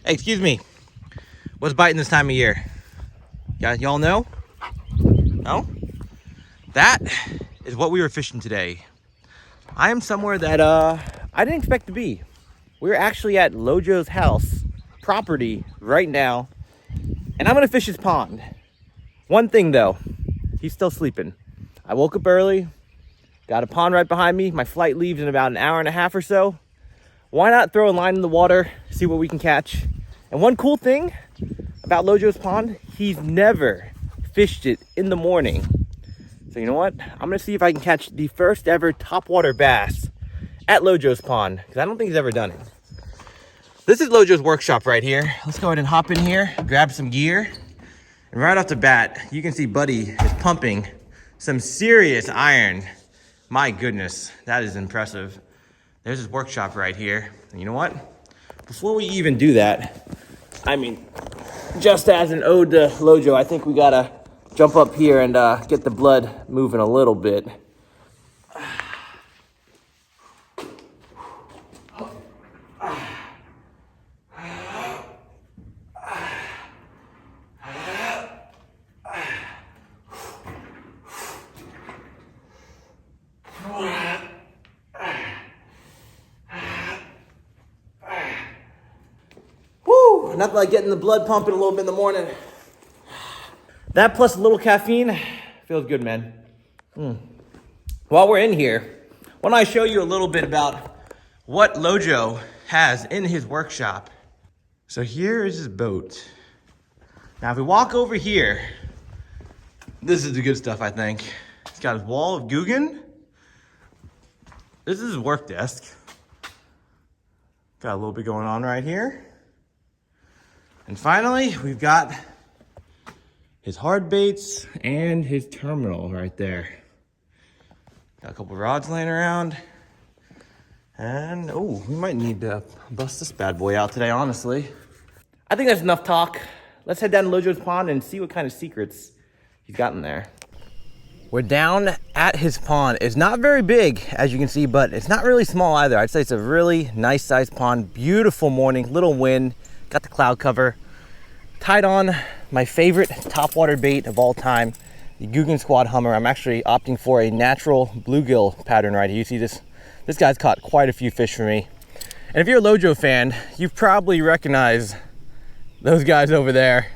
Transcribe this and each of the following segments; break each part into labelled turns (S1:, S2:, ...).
S1: Hey, excuse me. What's biting this time of year? Y'all know? No? That is what we were fishing today. I am somewhere that I didn't expect to be. We're actually at Lojo's house property right now, and I'm gonna fish his pond. One thing though, he's still sleeping. I woke up early, got a pond right behind me. My flight leaves in about an hour and a half or so. Why not throw a line in the water, see what we can catch? And one cool thing about Lojo's pond, he's never fished it in the morning. So you know what? I'm gonna see if I can catch the first ever topwater bass at Lojo's pond, because I don't think he's ever done it. This is Lojo's workshop right here. Let's go ahead and hop in here, grab some gear. And right off the bat, you can see Buddy is pumping some serious iron. My goodness, that is impressive. There's his workshop right here. And you know what? Before we even do that, I mean, just as an ode to Lojo, I think we gotta jump up here and get the blood moving a little bit. Nothing like getting the blood pumping a little bit in the morning. That plus a little caffeine feels good, man. While we're in here, why don't I show you a little bit about what Lojo has in his workshop. So here is his boat. Now if we walk over here, this is the good stuff, I think. He's got his wall of Googan. This is his work desk. Got a little bit going on right here. And finally, we've got his hard baits and his terminal right there. Got a couple rods laying around. And, oh, we might need to bust this bad boy out today, honestly. I think that's enough talk. Let's head down to Lojo's pond and see what kind of secrets he's got in there. We're down at his pond. It's not very big, as you can see, but it's not really small either. I'd say it's a really nice sized pond. Beautiful morning, little wind. Got the cloud cover. Tied on my favorite topwater bait of all time, the Googan Squad Hummer. I'm actually opting for a natural bluegill pattern right here. You see this guy's caught quite a few fish for me. And if you're a Lojo fan, you've probably recognized those guys over there.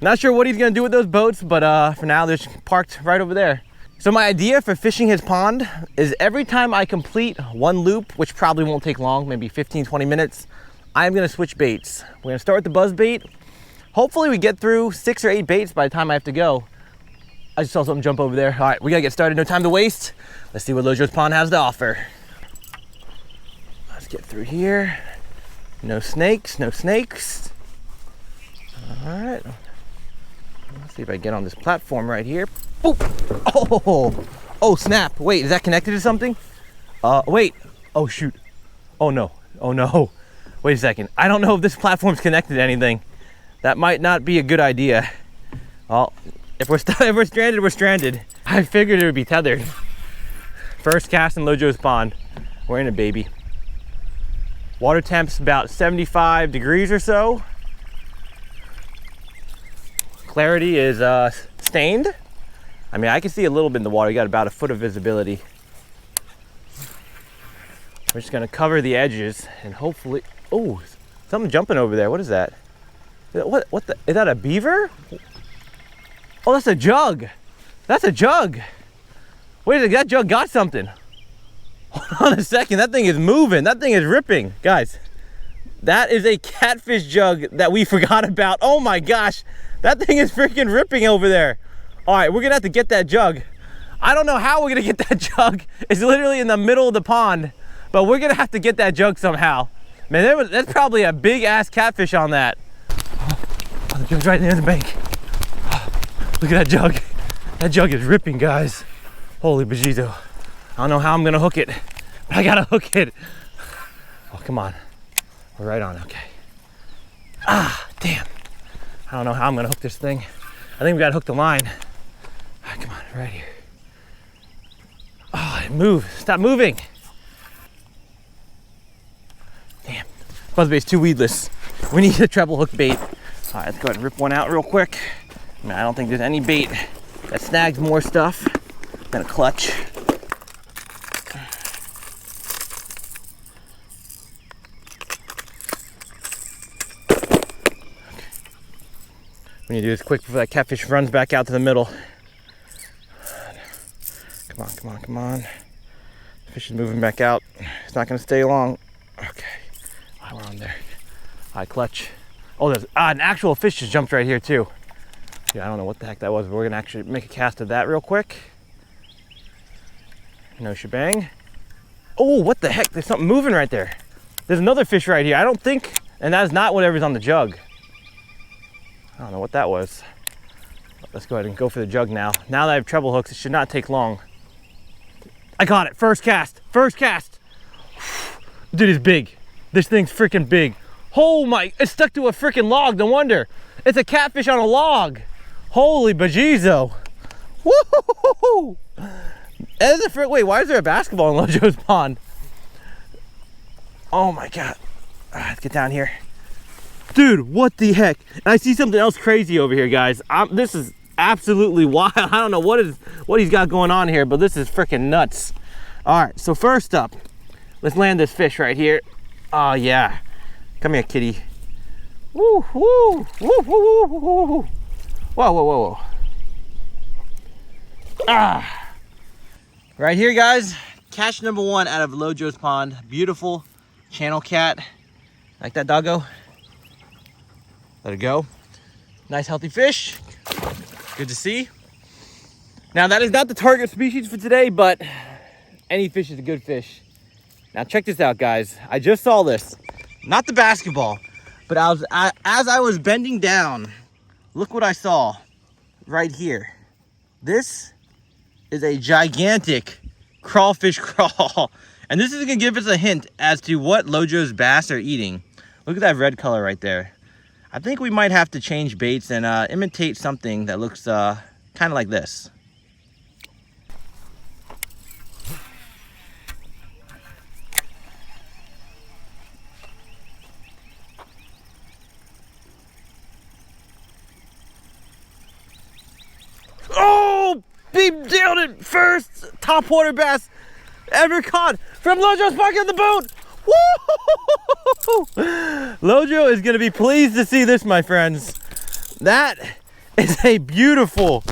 S1: Not sure what he's gonna do with those boats, but for now they're just parked right over there. So my idea for fishing his pond is every time I complete one loop, which probably won't take long, maybe 15-20 minutes, I'm gonna switch baits. We're gonna start with the buzz bait. Hopefully we get through 6 or 8 baits by the time I have to go. I just saw something jump over there. All right, we gotta get started, no time to waste. Let's see what Lojo's pond has to offer. Let's get through here. No snakes, no snakes. All right. Let's see if I get on this platform right here. Boop. Oh snap. Wait, is that connected to something? Wait. Oh shoot. Oh no. Oh no. Wait a second. I don't know if this platform's connected to anything. That might not be a good idea. Well, if we're stranded, we're stranded. I figured it would be tethered. First cast in Lojo's pond. We're in it, baby. Water temp's about 75 degrees or so. Clarity is stained. I mean, I can see a little bit in the water. You got about a foot of visibility. We're just gonna cover the edges and hopefully, oh, something jumping over there. What is that? What the, is that a beaver? Oh, that's a jug. That's a jug. Wait a second, that jug got something. Hold on a second, that thing is moving. That thing is ripping. Guys, that is a catfish jug that we forgot about. Oh my gosh, that thing is freaking ripping over there. All right, we're gonna have to get that jug. I don't know how we're gonna get that jug. It's literally in the middle of the pond, but we're gonna have to get that jug somehow. Man, that's probably a big ass catfish on that. Oh, the jug's right near the bank. Look at that jug. That jug is ripping, guys. Holy bejesus. I don't know how I'm gonna hook it, but I gotta hook it. Oh, come on. We're right on, okay. Ah, damn. I don't know how I'm gonna hook this thing. I think we gotta hook the line. Ah, come on, right here. Oh, it moved. Stop moving. Damn. Buzzbait's too weedless. We need a treble hook bait. All right, let's go ahead and rip one out real quick. I don't think there's any bait that snags more stuff than a clutch. We need to do this quick before that catfish runs back out to the middle. Come on, come on, come on. The fish is moving back out. It's not gonna stay long. Okay, we're on there. High clutch. Oh, there's an actual fish just jumped right here too. Yeah, I don't know what the heck that was, but we're gonna actually make a cast of that real quick. No shebang. Oh, what the heck? There's something moving right there. There's another fish right here. I don't think, and that is not whatever's on the jug. I don't know what that was. Let's go ahead and go for the jug now. Now that I have treble hooks, it should not take long. I got it, first cast, first cast. Dude, it's big. This thing's freaking big. Oh my, it's stuck to a freaking log, no wonder. It's a catfish on a log. Holy bejezo. Woo-hoo-hoo-hoo. Wait, why is there a basketball in Lojo's pond? Oh my God. All right, let's get down here. Dude, what the heck? And I see something else crazy over here, guys. This is absolutely wild. I don't know what he's got going on here, but this is freaking nuts. All right, so first up, let's land this fish right here. Oh yeah, come here, kitty. Woo, woo, woo, woo, woo, woo, woo. Whoa, whoa, whoa, whoa. Ah, right here, guys. Catch number one out of Lojo's pond. Beautiful channel cat. Like that, doggo? Let it go. Nice healthy fish. Good to see. Now that is not the target species for today, but any fish is a good fish. Now check this out, guys. I just saw this. Not the basketball, but as I was bending down, look what I saw right here. This is a gigantic crawfish crawl. And this is gonna give us a hint as to what Lojo's bass are eating. Look at that red color right there. I think we might have to change baits and imitate something that looks kind of like this. Oh, beep down it! First topwater bass ever caught from Lojo's pocket in the boat. Woo! Lojo is gonna be pleased to see this, my friends. That is a beautiful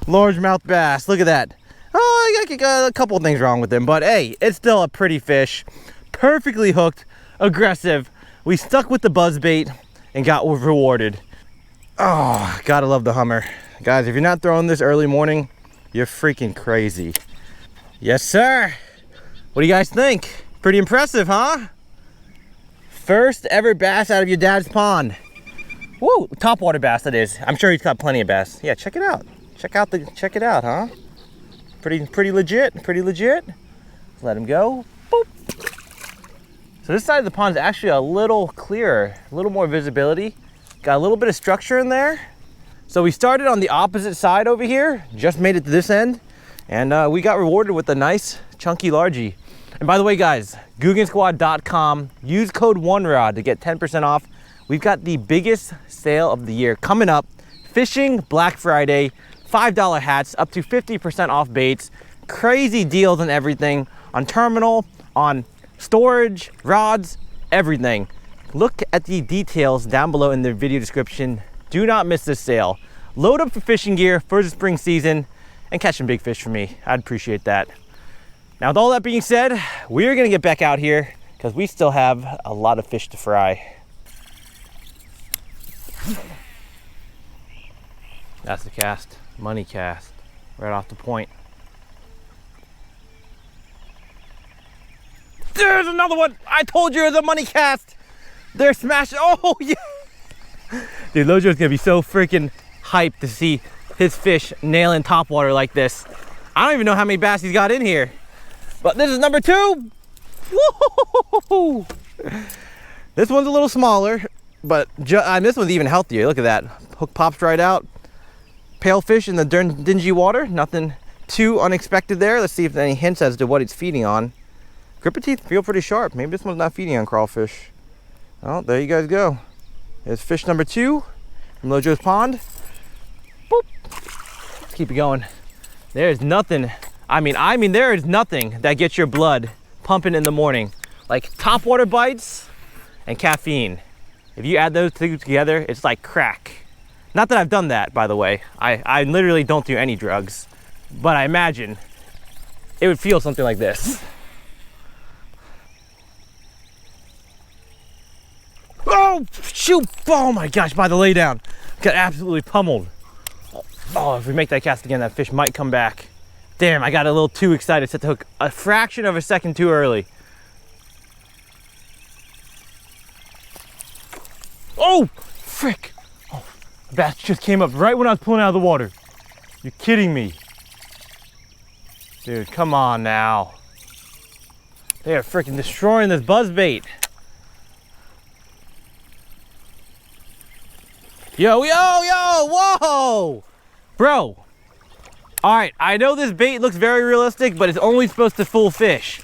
S1: largemouth bass. Look at that. Oh, I got a couple of things wrong with him, but hey, it's still a pretty fish. Perfectly hooked, aggressive. We stuck with the buzzbait and got rewarded. Oh, gotta love the Hummer. Guys, if you're not throwing this early morning, you're freaking crazy. Yes, sir. What do you guys think? Pretty impressive, huh? First ever bass out of your dad's pond. Woo, topwater bass that is. I'm sure he's got plenty of bass. Yeah, check it out. Check it out, huh? Pretty legit, pretty legit. Let him go. Boop. So this side of the pond is actually a little clearer, a little more visibility. Got a little bit of structure in there. So we started on the opposite side over here, just made it to this end, and we got rewarded with a nice chunky largie. And by the way, guys, googansquad.com, use code ONEROD to get 10% off. We've got the biggest sale of the year coming up. Fishing Black Friday, $5 hats, up to 50% off baits. Crazy deals on everything, on terminal, on storage, rods, everything. Look at the details down below in the video description. Do not miss this sale. Load up for fishing gear for the spring season and catch some big fish for me. I'd appreciate that. Now, with all that being said, we're gonna get back out here because we still have a lot of fish to fry. That's the cast, money cast, right off the point. There's another one. I told you it was a money cast. They're smashing. Oh yeah. Dude, Lojo's gonna be so freaking hyped to see his fish nailing topwater like this. I don't even know how many bass he's got in here. But this is number 2. Woo! This one's a little smaller, but this one's even healthier. Look at that. Hook pops right out. Pale fish in the dingy water. Nothing too unexpected there. Let's see if there's any hints as to what it's feeding on. Gripper teeth feel pretty sharp. Maybe this one's not feeding on crawfish. Oh, there you guys go. There's fish number 2 from Lojo's pond. Boop. Let's keep it going. There's nothing. I mean, there is nothing that gets your blood pumping in the morning like topwater bites and caffeine. If you add those two together, it's like crack. Not that I've done that, by the way. I literally don't do any drugs, but I imagine it would feel something like this. Oh, shoot! Oh my gosh, by the lay down. Got absolutely pummeled. Oh, if we make that cast again, that fish might come back. Damn, I got a little too excited, set the hook a fraction of a second too early. Oh, frick. Oh, the bass just came up right when I was pulling out of the water. You're kidding me. Dude, come on now. They are freaking destroying this buzzbait. Yo, whoa! Bro, all right, I know this bait looks very realistic, but it's only supposed to fool fish.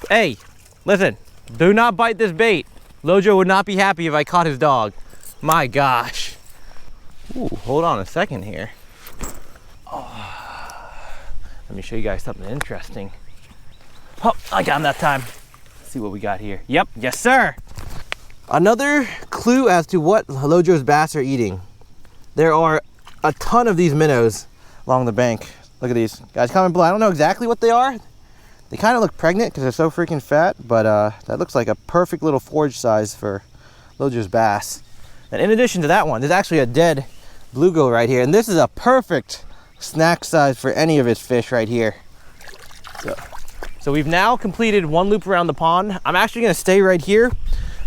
S1: Hey, listen, do not bite this bait. Lojo would not be happy if I caught his dog. My gosh. Ooh, hold on a second here. Oh, let me show you guys something interesting. Oh, I got him that time. Let's see what we got here. Yep, yes sir. Another clue as to what Lojo's bass are eating. There are a ton of these minnows along the bank. Look at these. Guys, comment below. I don't know exactly what they are. They kind of look pregnant because they're so freaking fat, but that looks like a perfect little forage size for Lojo's bass. And in addition to that one, there's actually a dead bluegill right here. And this is a perfect snack size for any of his fish right here. So we've now completed one loop around the pond. I'm actually gonna stay right here,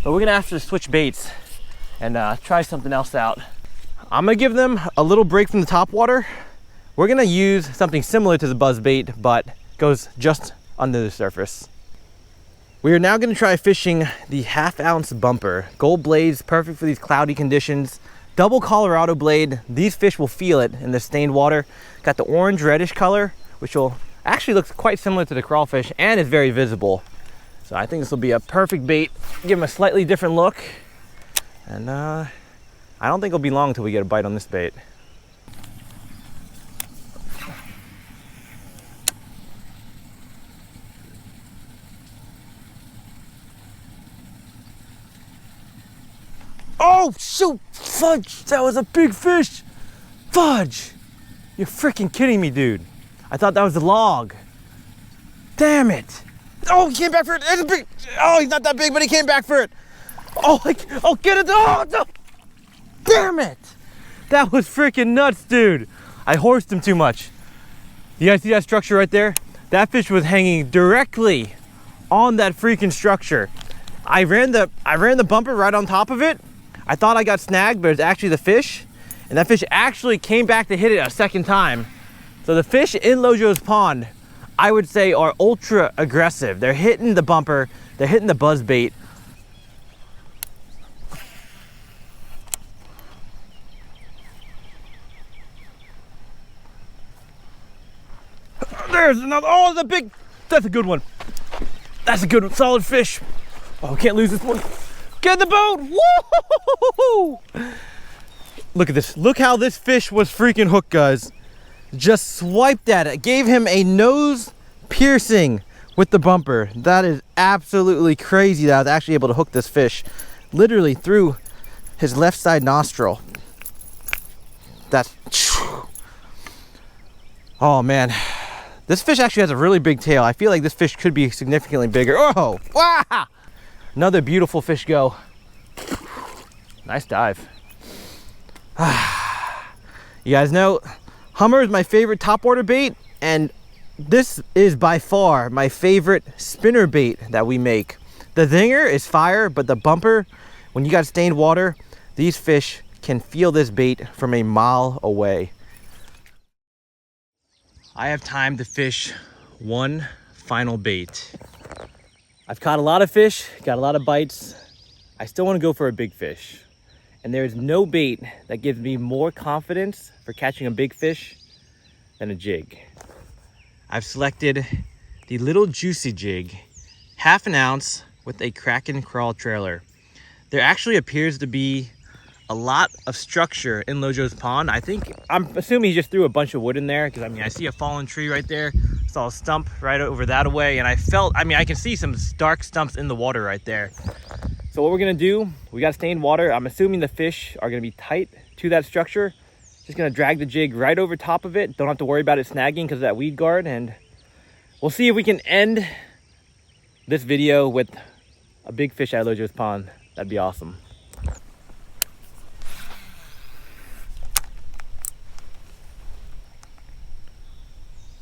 S1: but we're gonna have to switch baits and try something else out. I'm gonna give them a little break from the top water. We're gonna use something similar to the buzz bait, but goes just under the surface. We are now gonna try fishing the 1/2 ounce bumper. Gold blades, perfect for these cloudy conditions. Double Colorado blade. These fish will feel it in the stained water. Got the orange reddish color, which will actually looks quite similar to the crawfish and is very visible. So I think this will be a perfect bait. Give them a slightly different look. And I don't think it'll be long until we get a bite on this bait. Oh, shoot! Fudge! That was a big fish! Fudge! You're freaking kidding me, dude. I thought that was a log. Damn it! Oh, he came back for it! It's a big... Oh, he's not that big, but he came back for it! Oh, get it! Oh, no! Damn it! That was freaking nuts, dude! I horsed him too much. You guys see that structure right there? That fish was hanging directly on that freaking structure. I ran the bumper right on top of it. I thought I got snagged, but it's actually the fish. And that fish actually came back to hit it a second time. So the fish in Lojo's pond, I would say, are ultra aggressive. They're hitting the bumper, they're hitting the buzz bait. There's another, oh, the big, that's a good one. That's a good one, solid fish. Oh, can't lose this one. Get in the boat, woo! Look at this, look how this fish was freaking hooked, guys. Just swiped at it, gave him a nose piercing with the bumper. That is absolutely crazy that I was actually able to hook this fish literally through his left side nostril. That's, oh man. This fish actually has a really big tail. I feel like this fish could be significantly bigger. Oh, wow! Another beautiful fish go. Nice dive. You guys know, Hummer is my favorite topwater bait, and this is by far my favorite spinner bait that we make. The zinger is fire, but the bumper, when you got stained water, these fish can feel this bait from a mile away. I have time to fish one final bait. I've caught a lot of fish, got a lot of bites. I still want to go for a big fish. And there is no bait that gives me more confidence for catching a big fish than a jig. I've selected the Lil Juicee Jig, 1/2 ounce with a krackin crawl trailer. there actually appears to be a lot of structure in Lojo's pond. I'm assuming he just threw a bunch of wood in there, because I mean, I see a fallen tree right there. Saw a stump right over that away, and I can see some dark stumps in the water right there. So what we're gonna do, we got stained water. I'm assuming the fish are gonna be tight to that structure. Just gonna drag the jig right over top of it. Don't have to worry about it snagging because of that weed guard, and we'll see if we can end this video with a big fish out of Lojo's pond. That'd be awesome.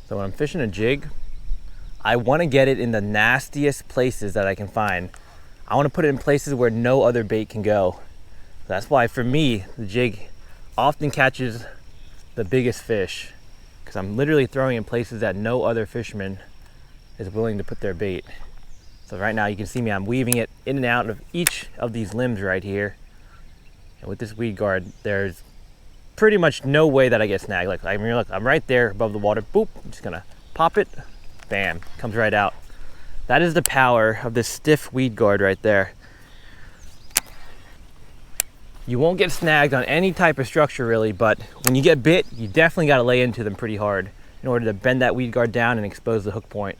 S1: So when I'm fishing a jig, I want to get it in the nastiest places that I can find. I want to put it in places where no other bait can go. That's why for me, the jig often catches the biggest fish, because I'm literally throwing in places that no other fisherman is willing to put their bait. So right now you can see me, I'm weaving it in and out of each of these limbs right here. And with this weed guard, there's pretty much no way that I get snagged. Like, I mean, look, I'm right there above the water. Boop, I'm just gonna pop it, bam, comes right out. That is the power of this stiff weed guard right there. You won't get snagged on any type of structure really, but when you get bit, you definitely gotta lay into them pretty hard in order to bend that weed guard down and expose the hook point.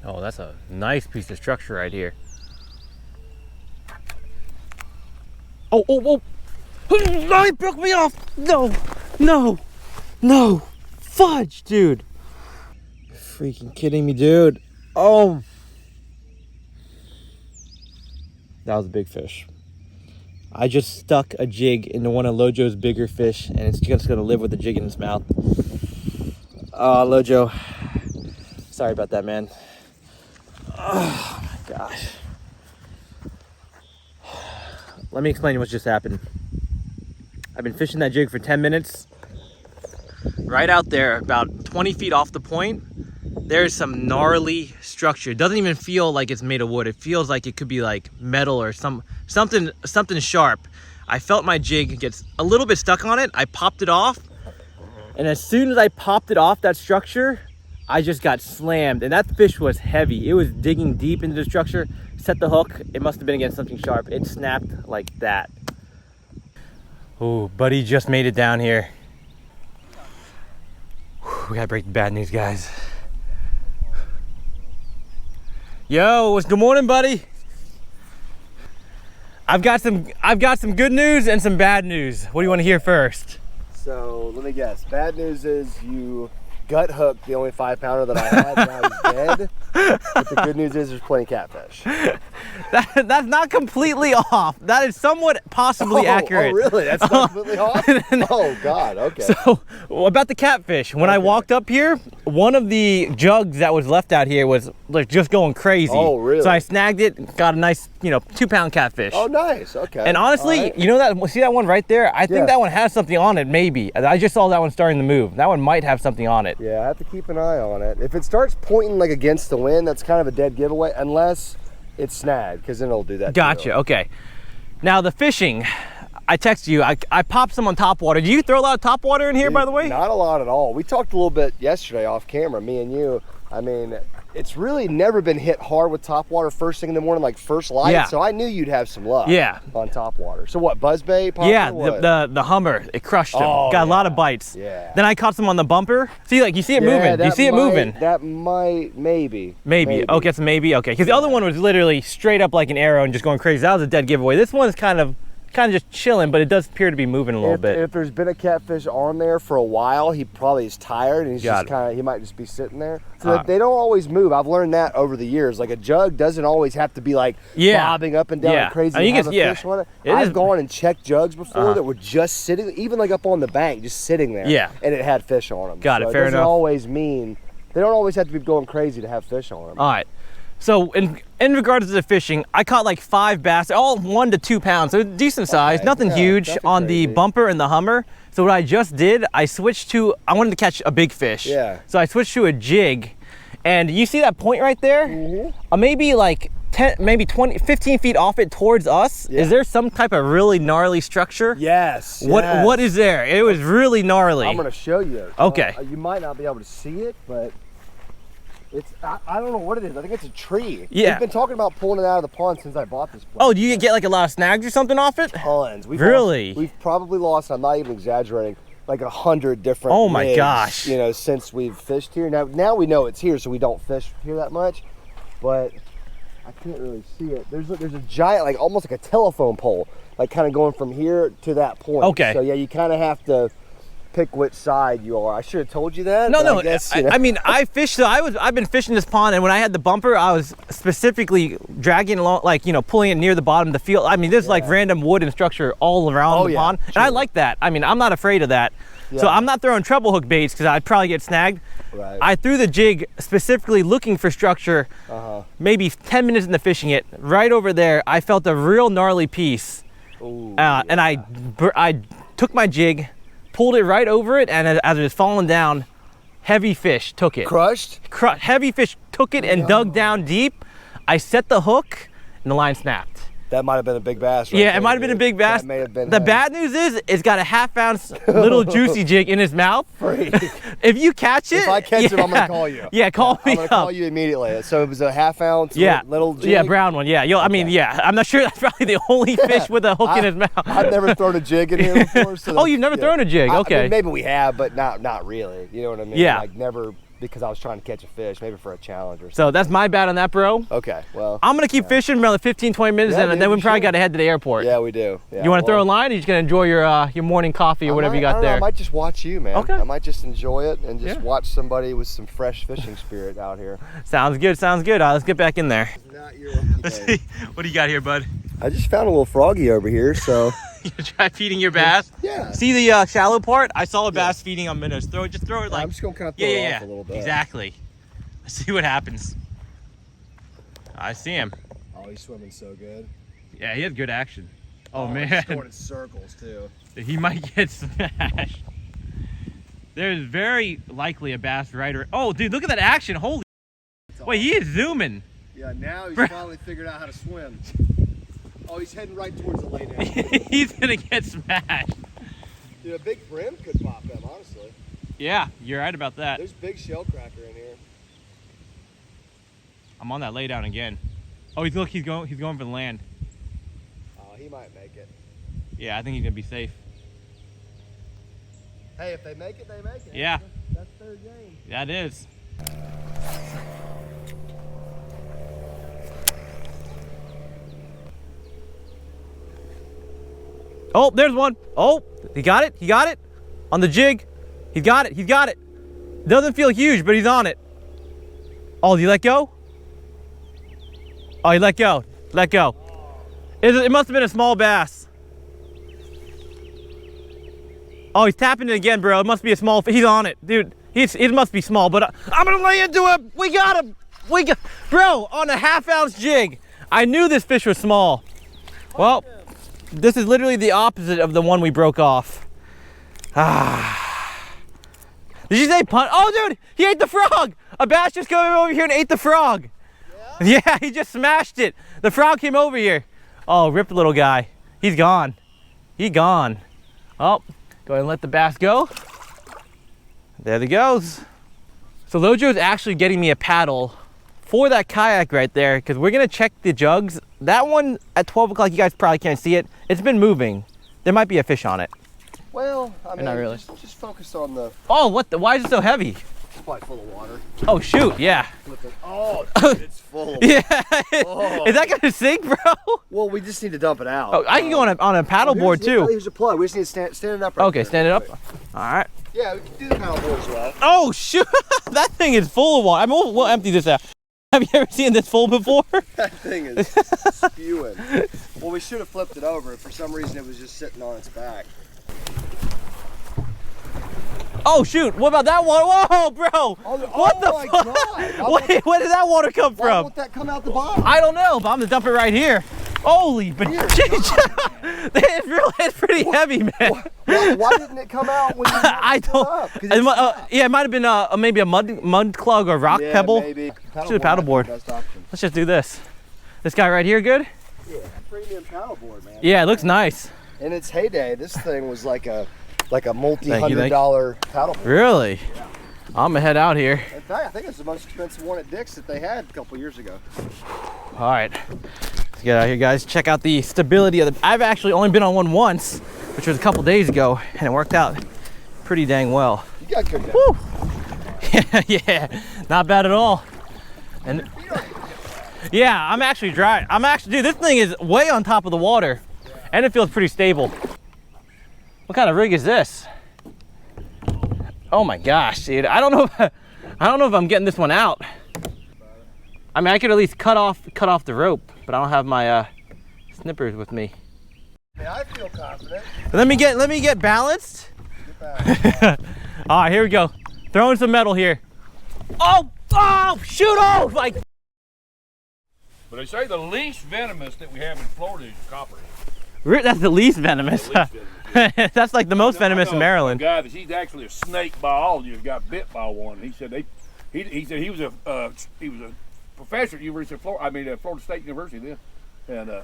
S1: Oh, that's a nice piece of structure right here. Oh, oh, oh! He broke me off! No, no, no! Fudge, dude! You're freaking kidding me, dude. Oh! That was a big fish. I just stuck a jig into one of Lojo's bigger fish, and it's just gonna live with the jig in its mouth. Oh, Lojo. Sorry about that, man. Oh my gosh. Let me explain what's just happened. I've been fishing that jig for 10 minutes. Right out there, about 20 feet off the point, there's some gnarly structure. It doesn't even feel like it's made of wood. It feels like it could be like metal or something sharp. I felt my jig gets a little bit stuck on it. I popped it off. And as soon as I popped it off that structure, I just got slammed, and that fish was heavy. It was digging deep into the structure, set the hook. It must have been against something sharp. It snapped like that. Oh, buddy just made it down here. We gotta break the bad news, guys. Yo, good morning, buddy. I've got some good news and some bad news. What do you want to hear first?
S2: So let me guess. Bad news is you gut hooked the only 5-pounder that I had. Now he's dead. But the good news is there's plenty of catfish.
S1: That's not completely off. That is somewhat possibly accurate.
S2: Oh, really? That's not completely off? Oh, God. Okay.
S1: So, about the catfish. When I walked up here, one of the jugs that was left out here was like just going crazy.
S2: Oh, really?
S1: So I snagged it, got a nice, 2-pound catfish.
S2: Oh, nice. Okay.
S1: And honestly,
S2: right.
S1: you know that, see that one right there? I think that one has something on it, maybe. I just saw that one starting to move. That one might have something on it.
S2: Yeah, I have to keep an eye on it. If it starts pointing like against the wind, that's kind of a dead giveaway, unless it's snagged, because then it'll do that.
S1: Gotcha.
S2: Too.
S1: Okay. Now the fishing, I texted you. I popped some on top water. Do you throw a lot of top water in here, by the way?
S2: Not a lot at all. We talked a little bit yesterday off camera, me and you. I mean, it's really never been hit hard with top water first thing in the morning, like first light.
S1: Yeah.
S2: So I knew you'd have some luck.
S1: Yeah.
S2: On top water. So what? Buzzbait?
S1: Yeah. The Hummer. It crushed him.
S2: Oh,
S1: got a lot of bites.
S2: Yeah.
S1: Then I caught some on the bumper. See, like you see it moving. Do you see it moving?
S2: That might, maybe.
S1: Maybe. Okay, it's maybe. Okay, because the other one was literally straight up like an arrow and just going crazy. That was a dead giveaway. This one's kind of just chilling, but it does appear to be moving a little bit.
S2: If there's been a catfish on there for a while, he probably is tired and he's just kind of, he might just be sitting there. So they don't always move. I've learned that over the years. Like a jug doesn't always have to be like bobbing up and down like crazy and have a fish on it. I've gone and checked jugs before that were just sitting, even like up on the bank, just sitting there.
S1: Yeah.
S2: And it had fish on them.
S1: Got it, fair enough.
S2: It doesn't always mean, they don't always have to be going crazy to have fish on them.
S1: All right. So in regards to the fishing, I caught like 5 bass, all 1 to 2 pounds, so decent size, nothing huge on the bumper and the Hummer. So what I just did, I wanted to catch a big fish. Yeah. So I switched to a jig, and you see that point right there? Maybe like maybe 15 feet off it towards us. Yeah. Is there some type of really gnarly structure?
S2: Yes.
S1: What is there? It was really gnarly.
S2: I'm gonna show you.
S1: Okay.
S2: You might not be able to see it, but it's, I don't know what it is. I think it's a tree.
S1: Yeah.
S2: We've been talking about pulling it out of the pond since I bought this place.
S1: Oh, do you get like a lot of snags or something off it?
S2: Tons.
S1: We've
S2: probably lost, I'm not even exaggerating, like 100 different
S1: oh my
S2: rigs,
S1: gosh.
S2: you know, since we've fished here. Now we know it's here, so we don't fish here that much, but I can't really see it. There's a giant, like almost like a telephone pole, like kind of going from here to that point.
S1: Okay.
S2: So yeah, you kind of have to pick which side you are. I should have told you that.
S1: No,
S2: I guess, you know.
S1: I mean, I fished. So I've been fishing this pond, and when I had the bumper, I was specifically dragging along, like, you know, pulling it near the bottom of the field. I mean, there's like random wood and structure all around the pond, and I like that. I mean, I'm not afraid of that. Yeah. So I'm not throwing treble hook baits because I'd probably get snagged.
S2: Right.
S1: I threw the jig specifically looking for structure. Maybe 10 minutes into fishing it, right over there, I felt a real gnarly piece.
S2: Ooh,
S1: and I took my jig, pulled it right over it, and as it was falling down, heavy fish took it.
S2: Crushed?
S1: Heavy fish took it and dug down deep. I set the hook, and the line snapped.
S2: That might have been a big bass. Right
S1: yeah,
S2: there,
S1: it might have been a big bass.
S2: That may have been
S1: the bad news is, it's got a half-ounce little juicy jig in his mouth. If you catch it,
S2: if I catch it, I'm gonna call you.
S1: Yeah, call me.
S2: I'm gonna call you immediately. So it was a half-ounce little jig.
S1: Yeah, brown one. Yeah, I mean, yeah. I'm not sure that's probably the only fish with a hook in his mouth.
S2: I've never thrown a jig in here before. So
S1: oh, you've never thrown a jig? Okay.
S2: I mean, maybe we have, but not really. You know what I mean?
S1: Yeah.
S2: Like never. Because I was trying to catch a fish, maybe for a challenge or something.
S1: So that's my bad on that, bro.
S2: Okay, well.
S1: I'm going to keep fishing for another 15, 20 minutes, and then we probably got to head to the airport.
S2: Yeah, we do. Yeah,
S1: you want to throw a line, or you just going to enjoy your morning coffee or whatever you got there?
S2: I might just watch you, man.
S1: Okay.
S2: I might just enjoy it and just watch somebody with some fresh fishing spirit out here.
S1: Sounds good, sounds good. Let's get back in there.
S2: Not your lucky day.
S1: What do you got here, bud?
S2: I just found a little froggy over here, so.
S1: You try feeding your bass?
S2: Yeah.
S1: See the shallow part? I saw a bass feeding on minnows. Just throw it like.
S2: I'm just gonna kind of throw it off a little bit.
S1: Exactly. Let's see what happens. I see him.
S2: Oh, he's swimming so good.
S1: Yeah, he has good action. Oh man.
S2: He's going in circles too.
S1: He might get smashed. There's very likely a bass right. Oh, dude, look at that action! Holy. Wait, he is zooming.
S2: Yeah, now he's finally figured out how to swim. Oh, he's heading right towards the laydown.
S1: He's gonna get smashed.
S2: Dude, a big brim could pop him, honestly.
S1: Yeah, you're right about that.
S2: There's big shell cracker in here.
S1: I'm on that laydown again. Oh, he's going for the land.
S2: Oh, he might make it.
S1: Yeah, I think he's gonna be safe.
S2: Hey, if they make it, they make it.
S1: Yeah.
S2: That's their game.
S1: That is. Oh, there's one. Oh, he got it. He got it. On the jig. He got it. He got it. Doesn't feel huge, but he's on it. Oh, did you let go? Oh, he let go. Let go. It must have been a small bass. Oh, he's tapping it again, bro. It must be a small. He's on it, dude. It must be small, but I'm gonna lay into him. We got him. Bro, on a half-ounce jig. I knew this fish was small. Well, this is literally the opposite of the one we broke off. Did you say punt? Oh, dude, he ate the frog. A bass just came over here and ate the frog. Yeah? Yeah, he just smashed it. The frog came over here. Oh, ripped little guy. He's gone. He gone. Oh, go ahead and let the bass go. There he goes. So Lojo is actually getting me a paddle for that kayak right there, because we're gonna check the jugs. That one at 12 o'clock, you guys probably can't see it. It's been moving. There might be a fish on it.
S2: Well, I mean,
S1: not really.
S2: Just focus on the.
S1: Oh, why is it so heavy?
S2: It's probably full of water.
S1: Oh shoot, yeah.
S2: Oh, dude, it's full.
S1: Yeah. Is that gonna sink, bro?
S2: Well, we just need to dump it out.
S1: Oh, I can go on a paddle board too.
S2: Here's a plug. We just need to stand it up. Right
S1: okay,
S2: there.
S1: stand it up. All right.
S2: Yeah, we can do the paddle board as well.
S1: Oh shoot, that thing is full of water. I mean, we'll empty this out. Have you ever seen this full before?
S2: That thing is spewing. Well, we should have flipped it over. For some reason, it was just sitting on its back.
S1: Oh shoot, what about that water? Whoa, bro! What the fuck? God. Where did that water come from?
S2: Why won't that come out the bottom?
S1: I don't know, but I'm gonna dump it right here. Holy, but it's pretty heavy, man.
S2: Why didn't it come out when you
S1: I don't. Yeah, it might have been maybe a mud clog or rock pebble.
S2: Maybe.
S1: Let's do the paddleboard. Let's just do this.
S3: This guy right here good?
S2: Yeah, premium paddleboard, man.
S3: Yeah, it looks nice.
S2: In its heyday, this thing was like a multi-$100 paddleboard.
S3: Really? Yeah. I'm gonna head out here.
S2: In fact, I think it's the most expensive one at Dick's that they had a couple years ago.
S3: All right, let's get out here, guys. Check out the stability of the. I've actually only been on one once, which was a couple days ago, and it worked out pretty dang well.
S2: You got good.
S3: Woo! Yeah, not bad at all. And yeah, I'm actually dry. Dude, this thing is way on top of the water, and it feels pretty stable. What kind of rig is this? Oh my gosh, dude! I don't know if I'm getting this one out. I mean, I could at least cut off the rope, but I don't have my snippers with me.
S2: Yeah, I feel confident.
S3: Let me get balanced. All right, here we go. Throwing some metal here. Oh, shoot off! Like.
S4: But they say the least venomous that we have in Florida is copper.
S3: That's the least venomous.
S4: The least venomous.
S3: That's like the most venomous in Maryland.
S4: A guy that he's actually a snake biologist got bit by one. He said he was a professor at University of Florida. Florida State University then, and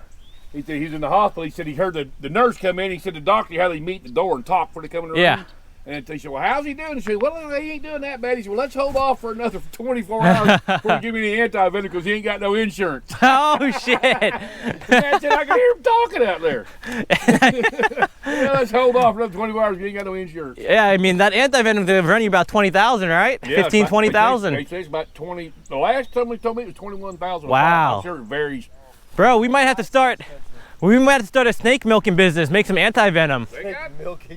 S4: he said he was in the hospital. He said he heard the nurse come in. He said the doctor how they meet the door and talk before they come in the room.
S3: Yeah.
S4: And they said, well, how's he doing? He said, well, he ain't doing that bad. He said, well, let's hold off for another 24 hours before you give me the anti-venom because he ain't got no insurance.
S3: Oh, shit.
S4: I said, I can hear him talking out there. Yeah, let's hold off for another 24 hours because he ain't got no insurance.
S3: Yeah, I mean, that anti-venom is running about 20,000, right?
S4: Yeah,
S3: 15, 20,000.
S4: They say it's about 20. The last time they told me it was 21,000.
S3: Wow.
S4: I'm sure it varies.
S3: Bro, we might have to start a snake milking business, make some anti-venom.
S4: They got milking.